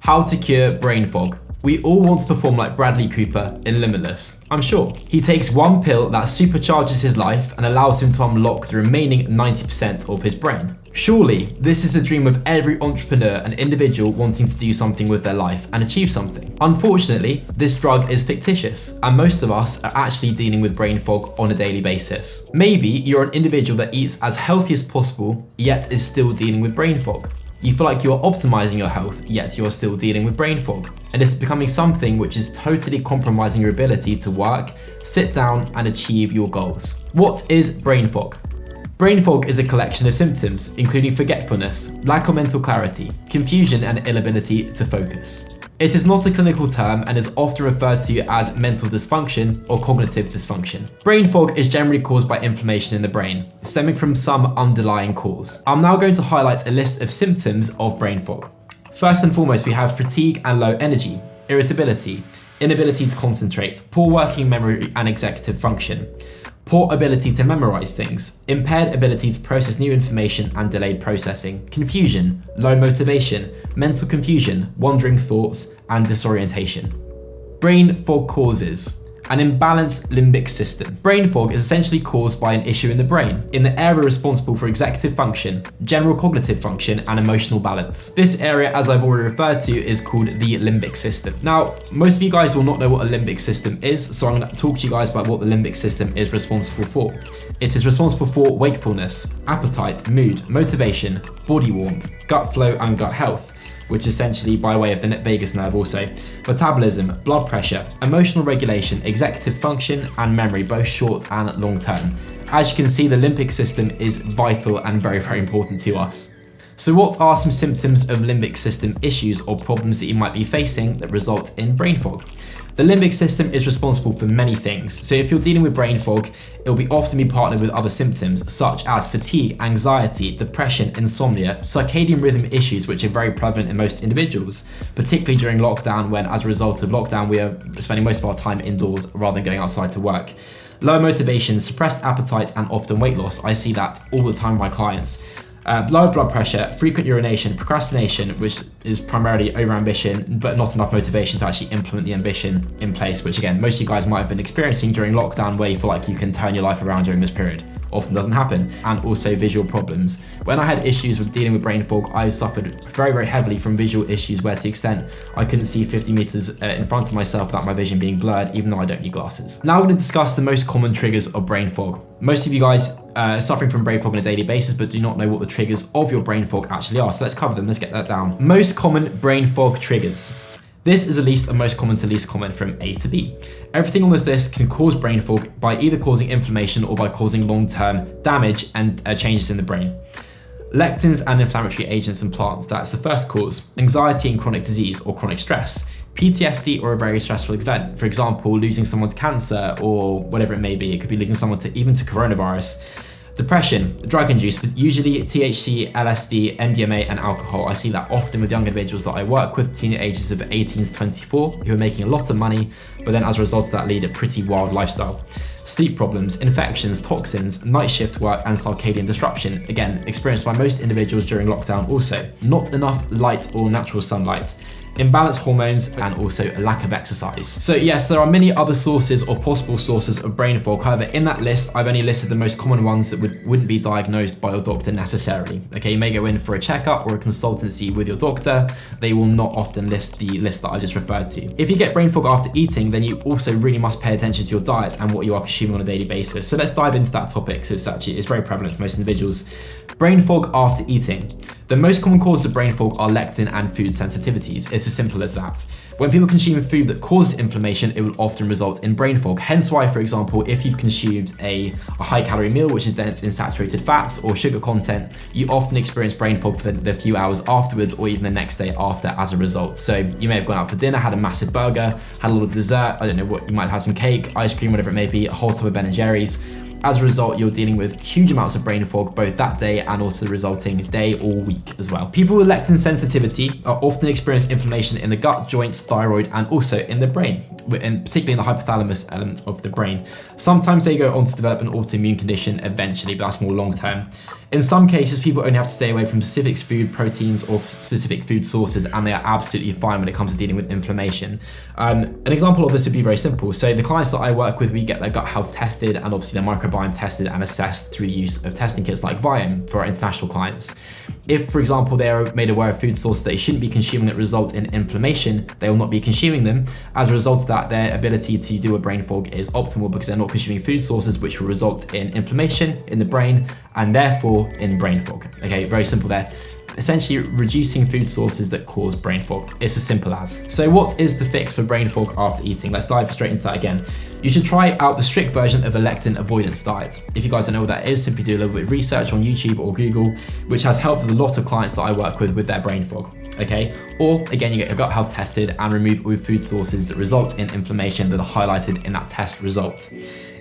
How to cure brain fog. We all want to perform like Bradley Cooper in Limitless, I'm sure. He takes one pill that supercharges his life and allows him to unlock the remaining 90% of his brain. Surely, this is the dream of every entrepreneur and individual wanting to do something with their life and achieve something. Unfortunately, this drug is fictitious, and most of us are actually dealing with brain fog on a daily basis. Maybe you're an individual that eats as healthy as possible, yet is still dealing with brain fog. You feel like you're optimizing your health, yet you're still dealing with brain fog. And it's becoming something which is totally compromising your ability to work, sit down, and achieve your goals. What is brain fog? Brain fog is a collection of symptoms, including forgetfulness, lack of mental clarity, confusion, and inability to focus. It is not a clinical term and is often referred to as mental dysfunction or cognitive dysfunction. Brain fog is generally caused by inflammation in the brain, stemming from some underlying cause. I'm now going to highlight a list of symptoms of brain fog. First and foremost, we have fatigue and low energy, irritability, inability to concentrate, poor working memory and executive function, poor ability to memorize things, impaired ability to process new information and delayed processing, confusion, low motivation, mental confusion, wandering thoughts, and disorientation. Brain fog causes. An imbalanced limbic system. Brain fog is essentially caused by an issue in the brain, in the area responsible for executive function, general cognitive function, and emotional balance. This area, as I've already referred to, is called the limbic system. Now, most of you guys will not know what a limbic system is, so I'm going to talk to you guys about what the limbic system is responsible for. It is responsible for wakefulness, appetite, mood, motivation, body warmth, gut flow, and gut health, which is essentially by way of the vagus nerve also, metabolism, blood pressure, emotional regulation, executive function, and memory, both short and long term. As you can see, the limbic system is vital and very, very important to us. So what are some symptoms of limbic system issues or problems that you might be facing that result in brain fog? The limbic system is responsible for many things. So if you're dealing with brain fog, it will often be partnered with other symptoms such as fatigue, anxiety, depression, insomnia, circadian rhythm issues, which are very prevalent in most individuals, particularly during lockdown when, as a result of lockdown, we are spending most of our time indoors rather than going outside to work. Low motivation, suppressed appetite, and often weight loss. I see that all the time with my clients. Low blood pressure, frequent urination, procrastination, which is primarily overambition, but not enough motivation to actually implement the ambition in place, which again, most of you guys might have been experiencing during lockdown, where you feel like you can turn your life around during this period. Often doesn't happen. And also visual problems. When I had issues with dealing with brain fog, I suffered very, very heavily from visual issues, where to the extent I couldn't see 50 meters in front of myself without my vision being blurred, even though I don't need glasses. Now we're going to discuss the most common triggers of brain fog. Most of you guys are suffering from brain fog on a daily basis, but do not know what the triggers of your brain fog actually are. So let's cover them, let's get that down. Most common brain fog triggers. This is a list of most common to least common from A to B. Everything on this list can cause brain fog by either causing inflammation or by causing long-term damage and changes in the brain. Lectins and inflammatory agents and plants, that's the first cause. Anxiety and chronic disease or chronic stress. PTSD or a very stressful event, for example, losing someone to cancer or whatever it may be. It could be losing someone to even to coronavirus. Depression, drug-induced, but usually THC, LSD, MDMA, and alcohol. I see that often with young individuals that I work with, between the ages of 18 to 24, who are making a lot of money, but then as a result of that lead a pretty wild lifestyle. Sleep problems, infections, toxins, night shift work, and circadian disruption, again, experienced by most individuals during lockdown also. Not enough light or natural sunlight. Imbalanced hormones, and also a lack of exercise. So yes, there are many other sources or possible sources of brain fog. However, in that list, I've only listed the most common ones that wouldn't be diagnosed by your doctor necessarily. Okay, you may go in for a checkup or a consultancy with your doctor. They will not often list the list that I just referred to. If you get brain fog after eating, then you also really must pay attention to your diet and what you are consuming on a daily basis. So let's dive into that topic, because it's very prevalent for most individuals. Brain fog after eating. The most common causes of brain fog are lectin and food sensitivities. It's as simple as that. When people consume food that causes inflammation, it will often result in brain fog. Hence why, for example, if you've consumed a high-calorie meal, which is dense in saturated fats or sugar content, you often experience brain fog for the few hours afterwards or even the next day after as a result. So you may have gone out for dinner, had a massive burger, had a little dessert, I don't know what, you might have some cake, ice cream, whatever it may be, a whole tub of Ben & Jerry's. As a result, you're dealing with huge amounts of brain fog both that day and also the resulting day or week as well. People with lectin sensitivity are often experience inflammation in the gut, joints, thyroid, and also in the brain. and particularly in the hypothalamus element of the brain. Sometimes they go on to develop an autoimmune condition eventually, but that's more long term. In some cases, people only have to stay away from specific food proteins or specific food sources, and they are absolutely fine when it comes to dealing with inflammation. An example of this would be very simple. So the clients that I work with, we get their gut health tested and obviously their microbiome tested and assessed through the use of testing kits like Viome for our international clients. If, for example, they are made aware of food sources they shouldn't be consuming that result in inflammation, they will not be consuming them. As a result of that, their ability to deal with brain fog is optimal because they're not consuming food sources which will result in inflammation in the brain and therefore in brain fog. Okay, very simple there. Essentially reducing food sources that cause brain fog. It's as simple as. So what is the fix for brain fog after eating? Let's dive straight into that again. You should try out the strict version of a lectin avoidance diet. If you guys don't know what that is, simply do a little bit of research on YouTube or Google, which has helped a lot of clients that I work with their brain fog. Okay, or again, you get your gut health tested and remove all food sources that result in inflammation that are highlighted in that test result.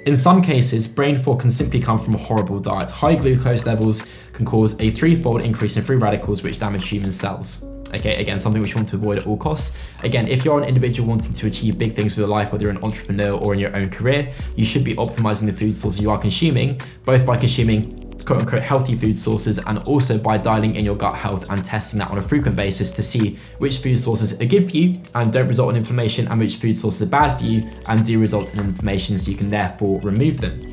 In some cases, brain fog can simply come from a horrible diet. High glucose levels can cause a 3-fold increase in free radicals which damage human cells. Okay, again, something which you want to avoid at all costs. Again, if you're an individual wanting to achieve big things with your life, whether you're an entrepreneur or in your own career, you should be optimizing the food sources you are consuming, both by consuming quote-unquote healthy food sources and also by dialing in your gut health and testing that on a frequent basis to see which food sources are good for you and don't result in inflammation and which food sources are bad for you and do result in inflammation, so you can therefore remove them.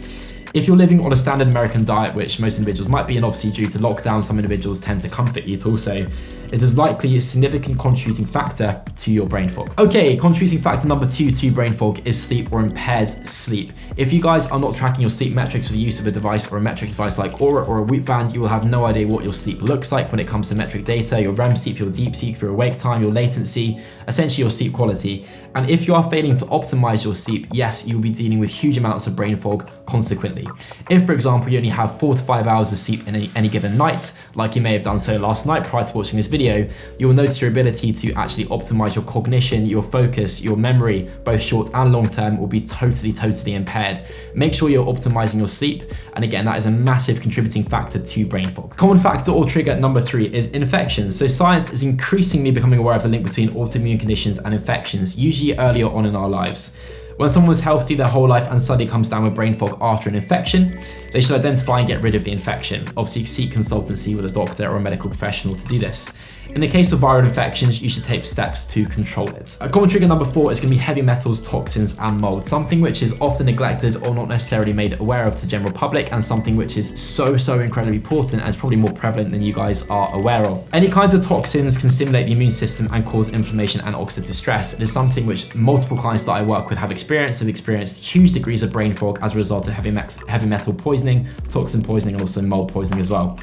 If you're living on a standard American diet, which most individuals might be, and obviously due to lockdown, some individuals tend to comfort eat also, it is likely a significant contributing factor to your brain fog. Okay, contributing factor number 2 to brain fog is sleep or impaired sleep. If you guys are not tracking your sleep metrics with the use of a device or a metric device like Aura or a Whoop band, you will have no idea what your sleep looks like when it comes to metric data, your REM sleep, your deep sleep, your awake time, your latency, essentially your sleep quality. And if you are failing to optimize your sleep, yes, you'll be dealing with huge amounts of brain fog consequently. If, for example, you only have 4 to 5 hours of sleep in any given night, like you may have done so last night prior to watching this video, you will notice your ability to actually optimize your cognition, your focus, your memory, both short and long term, will be totally impaired. Make sure you're optimizing your sleep, and again, that is a massive contributing factor to brain fog. Common factor or trigger number 3 is infections. So science is increasingly becoming aware of the link between autoimmune conditions and infections, usually earlier on in our lives. When someone was healthy their whole life and suddenly comes down with brain fog after an infection, they should identify and get rid of the infection. Obviously, seek consultancy with a doctor or a medical professional to do this. In the case of viral infections, you should take steps to control it. A common trigger number 4 is going to be heavy metals, toxins, and mold, something which is often neglected or not necessarily made aware of to general public, and something which is so incredibly important and is probably more prevalent than you guys are aware of. Any kinds of toxins can stimulate the immune system and cause inflammation and oxidative stress. It is something which multiple clients that I work with have experienced huge degrees of brain fog as a result of heavy metal poisoning, toxin poisoning, and also mold poisoning as well.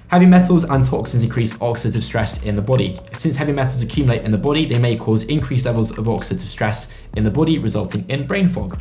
Heavy metals and toxins increase oxidative stress in the body. Since heavy metals accumulate in the body, they may cause increased levels of oxidative stress in the body, resulting in brain fog.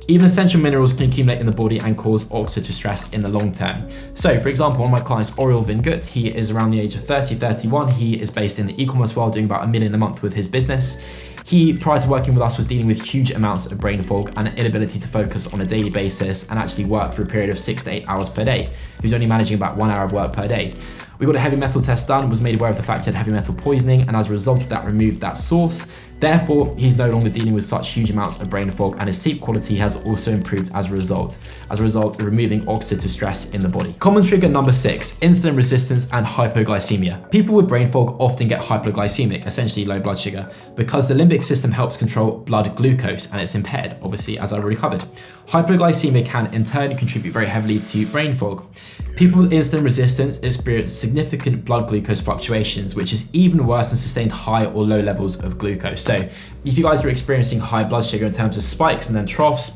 Even essential minerals can accumulate in the body and cause oxidative stress in the long term. So, for example, one of my clients, Oriel Vingut, he is around the age of 31. He is based in the e-commerce world, doing about $1 million a month with his business. He, prior to working with us, was dealing with huge amounts of brain fog and an inability to focus on a daily basis and actually work for a period of 6 to 8 hours per day. He was only managing about 1 hour of work per day. We got a heavy metal test done, was made aware of the fact he had heavy metal poisoning, and as a result of that, removed that source. Therefore, he's no longer dealing with such huge amounts of brain fog, and his sleep quality has also improved as a result of removing oxidative stress in the body. Common trigger number 6, insulin resistance and hypoglycemia. People with brain fog often get hypoglycemic, essentially low blood sugar, because the limbic system helps control blood glucose and it's impaired, obviously, as I already covered. Hypoglycemia can in turn contribute very heavily to brain fog. People with insulin resistance experience significant blood glucose fluctuations, which is even worse than sustained high or low levels of glucose. So if you guys are experiencing high blood sugar in terms of spikes and then troughs,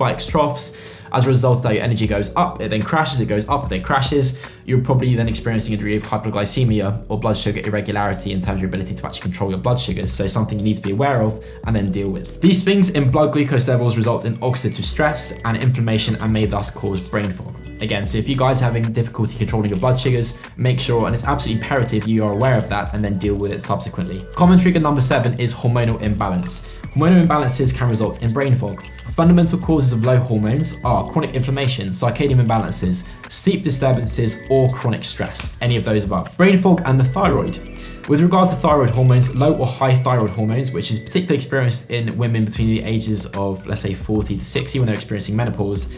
as a result of that, your energy goes up, it then crashes, it goes up, it then crashes. You're probably then experiencing a degree of hypoglycemia or blood sugar irregularity in terms of your ability to actually control your blood sugars. So something you need to be aware of and then deal with. These swings in blood glucose levels result in oxidative stress and inflammation and may thus cause brain fog. Again, so if you guys are having difficulty controlling your blood sugars, make sure, and it's absolutely imperative you are aware of that and then deal with it subsequently. Common trigger number 7 is hormonal imbalance. Hormonal imbalances can result in brain fog. Fundamental causes of low hormones are chronic inflammation, circadian imbalances, sleep disturbances, or chronic stress, any of those above. Brain fog and the thyroid. With regard to thyroid hormones, low or high thyroid hormones, which is particularly experienced in women between the ages of, let's say, 40 to 60 when they're experiencing menopause,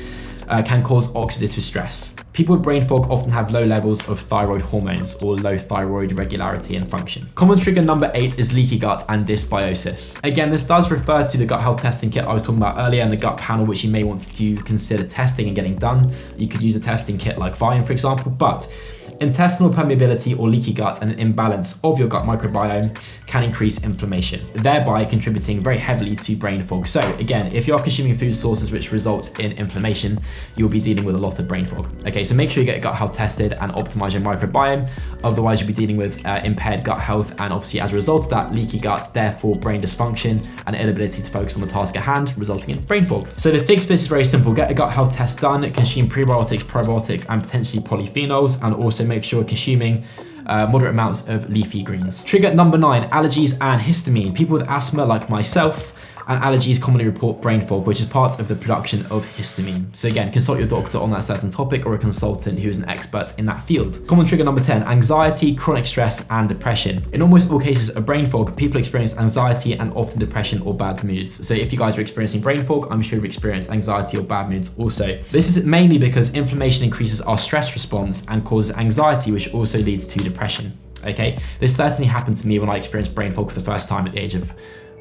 can cause oxidative stress. People with brain fog often have low levels of thyroid hormones or low thyroid regularity and function. Common trigger number 8 is leaky gut and dysbiosis. Again, this does refer to the gut health testing kit I was talking about earlier and the gut panel, which you may want to consider testing and getting done. You could use a testing kit like Viome, for example, but intestinal permeability or leaky gut and an imbalance of your gut microbiome can increase inflammation, thereby contributing very heavily to brain fog. So again, if you are consuming food sources which result in inflammation, you'll be dealing with a lot of brain fog. Okay, so make sure you get gut health tested and optimize your microbiome. Otherwise, you'll be dealing with impaired gut health and obviously as a result of that, leaky gut, therefore brain dysfunction and inability to focus on the task at hand, resulting in brain fog. So to fix this is very simple. Get a gut health test done, consume prebiotics, probiotics, and potentially polyphenols, and also make sure consuming moderate amounts of leafy greens. Trigger number 9, allergies and histamine. People with asthma like myself and allergies commonly report brain fog, which is part of the production of histamine. So again, consult your doctor on that certain topic or a consultant who is an expert in that field. Common trigger number 10, anxiety, chronic stress, and depression. In almost all cases of brain fog, people experience anxiety and often depression or bad moods. So if you guys are experiencing brain fog, I'm sure you've experienced anxiety or bad moods also. This is mainly because inflammation increases our stress response and causes anxiety, which also leads to depression. Okay, this certainly happened to me when I experienced brain fog for the first time at the age of,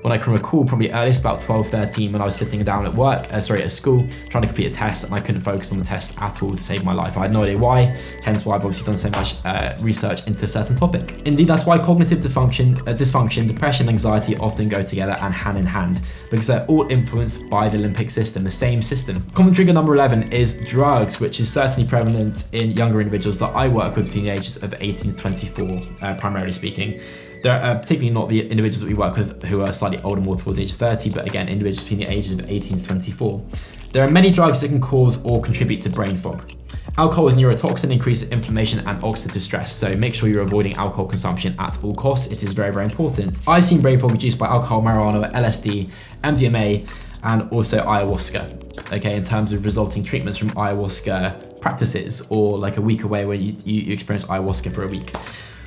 when I can recall, probably earliest, about 12, 13, when I was sitting down at school, trying to complete a test, and I couldn't focus on the test at all to save my life. I had no idea why, hence why I've obviously done so much research into a certain topic. Indeed, that's why cognitive dysfunction, depression, anxiety often go together and hand in hand, because they're all influenced by the limbic system, the same system. Common trigger number 11 is drugs, which is certainly prevalent in younger individuals that I work with between the ages of 18 to 24, primarily speaking. They're particularly not the individuals that we work with who are slightly older, more towards age 30, but again, individuals between the ages of 18 to 24. There are many drugs that can cause or contribute to brain fog. Alcohol is a neurotoxin, increases inflammation and oxidative stress, so make sure you're avoiding alcohol consumption at all costs. It is very, very important. I've seen brain fog reduced by alcohol, marijuana, LSD, MDMA, and also ayahuasca, okay, in terms of resulting treatments from ayahuasca practices, or like a week away where you experience ayahuasca for a week.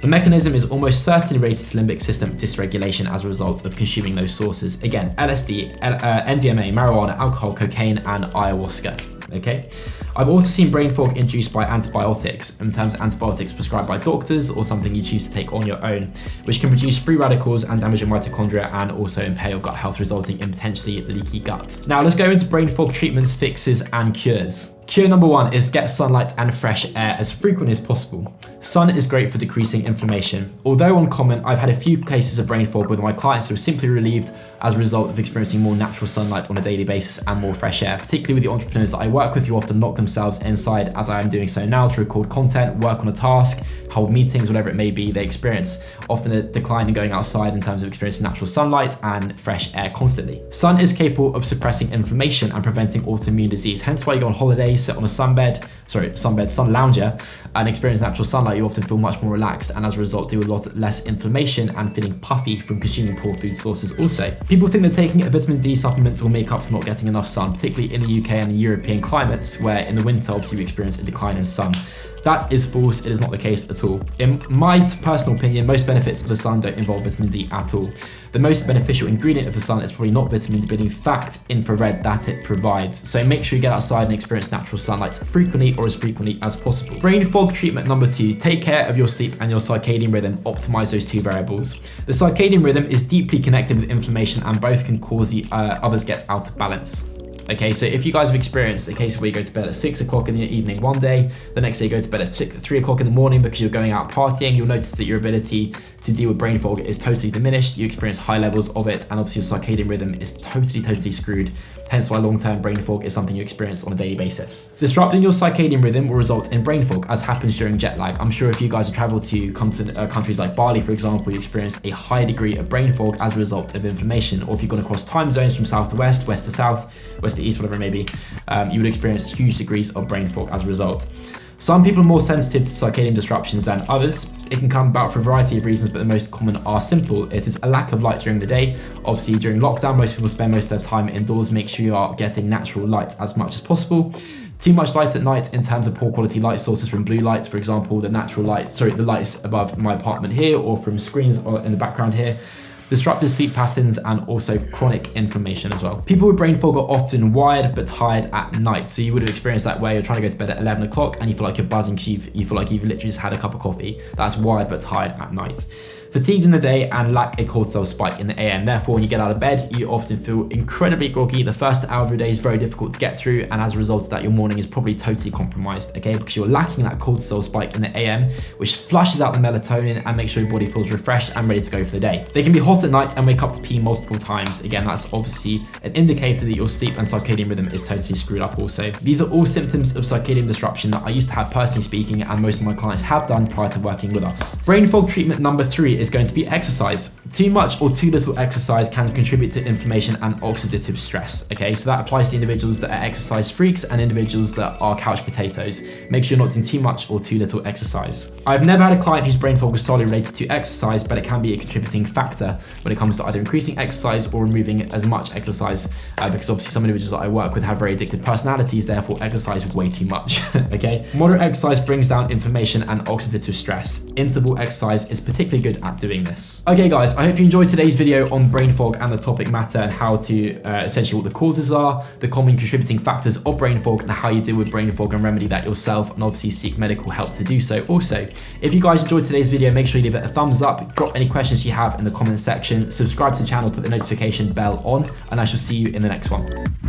The mechanism is almost certainly related to limbic system dysregulation as a result of consuming those sources. Again, LSD, MDMA, marijuana, alcohol, cocaine, and ayahuasca, okay? I've also seen brain fog induced by antibiotics, in terms of antibiotics prescribed by doctors or something you choose to take on your own, which can produce free radicals and damage your mitochondria and also impair your gut health, resulting in potentially leaky gut. Now let's go into brain fog treatments, fixes, and cures. Cure number 1 is get sunlight and fresh air as frequently as possible. Sun is great for decreasing inflammation. Although uncommon, I've had a few cases of brain fog with my clients who are simply relieved as a result of experiencing more natural sunlight on a daily basis and more fresh air, particularly with the entrepreneurs that I work with who often lock themselves inside, as I am doing so now, to record content, work on a task, hold meetings, whatever it may be. They experience often a decline in going outside in terms of experiencing natural sunlight and fresh air constantly. Sun is capable of suppressing inflammation and preventing autoimmune disease, hence why you go on holiday, sit on a sun lounger, and experience natural sunlight. You often feel much more relaxed and as a result deal with a lot less inflammation and feeling puffy from consuming poor food sources also. People think that taking a vitamin D supplement will make up for not getting enough sun, particularly in the UK and European climates, where in the winter obviously you experience a decline in sun. That is false. It is not the case at all. In my personal opinion, most benefits of the sun don't involve vitamin D at all. The most beneficial ingredient of the sun is probably not vitamin D, but in fact infrared that it provides. So make sure you get outside and experience natural sunlight frequently, or as frequently as possible. Brain fog treatment number 2, take care of your sleep and your circadian rhythm. Optimize those two variables. The circadian rhythm is deeply connected with inflammation, and both can cause the others get out of balance. Okay, so if you guys have experienced a case where you go to bed at 6 o'clock in the evening one day, the next day you go to bed at 3 o'clock in the morning because you're going out partying, you'll notice that your ability to deal with brain fog is totally diminished. You experience high levels of it, and obviously your circadian rhythm is totally screwed. Hence why long-term brain fog is something you experience on a daily basis. Disrupting your circadian rhythm will result in brain fog, as happens during jet lag. I'm sure if you guys have traveled to countries like Bali, for example, you experience a high degree of brain fog as a result of inflammation. Or if you've gone across time zones from south to west, west to south, west to east, whatever it may be, you would experience huge degrees of brain fog as a result. Some people are more sensitive to circadian disruptions than others. It can come about for a variety of reasons, but the most common are simple. It is a lack of light during the day. Obviously, during lockdown, most people spend most of their time indoors. Make sure you are getting natural light as much as possible. Too much light at night in terms of poor quality light sources from blue lights, for example, the lights above my apartment here, or from screens in the background here. Disrupted sleep patterns, and also chronic inflammation as well. People with brain fog are often wired but tired at night. So you would have experienced that where you're trying to go to bed at 11 o'clock and you feel like you're buzzing because you feel like you've literally just had a cup of coffee. That's wired but tired at night. Fatigued in the day and lack a cortisol spike in the AM. Therefore, when you get out of bed, you often feel incredibly groggy. The first hour of your day is very difficult to get through, and as a result of that, your morning is probably totally compromised, okay? Because you're lacking that cortisol spike in the AM, which flushes out the melatonin and makes sure your body feels refreshed and ready to go for the day. They can be hot at night and wake up to pee multiple times. Again, that's obviously an indicator that your sleep and circadian rhythm is totally screwed up also. These are all symptoms of circadian disruption that I used to have personally speaking, and most of my clients have done prior to working with us. Brain fog treatment number 3 is going to be exercise. Too much or too little exercise can contribute to inflammation and oxidative stress, okay? So that applies to individuals that are exercise freaks and individuals that are couch potatoes. Make sure you're not doing too much or too little exercise. I've never had a client whose brain fog was solely related to exercise, but it can be a contributing factor when it comes to either increasing exercise or removing as much exercise, because obviously some individuals that I work with have very addictive personalities, therefore exercise way too much, okay? Moderate exercise brings down inflammation and oxidative stress. Interval exercise is particularly good at doing this. Okay guys, I hope you enjoyed today's video on brain fog and the topic matter and how to essentially what the causes are, the common contributing factors of brain fog, and how you deal with brain fog and remedy that yourself, and obviously seek medical help to do so. Also, if you guys enjoyed today's video, make sure you leave it a thumbs up, drop any questions you have in the comment section, subscribe to the channel, put the notification bell on, and I shall see you in the next one.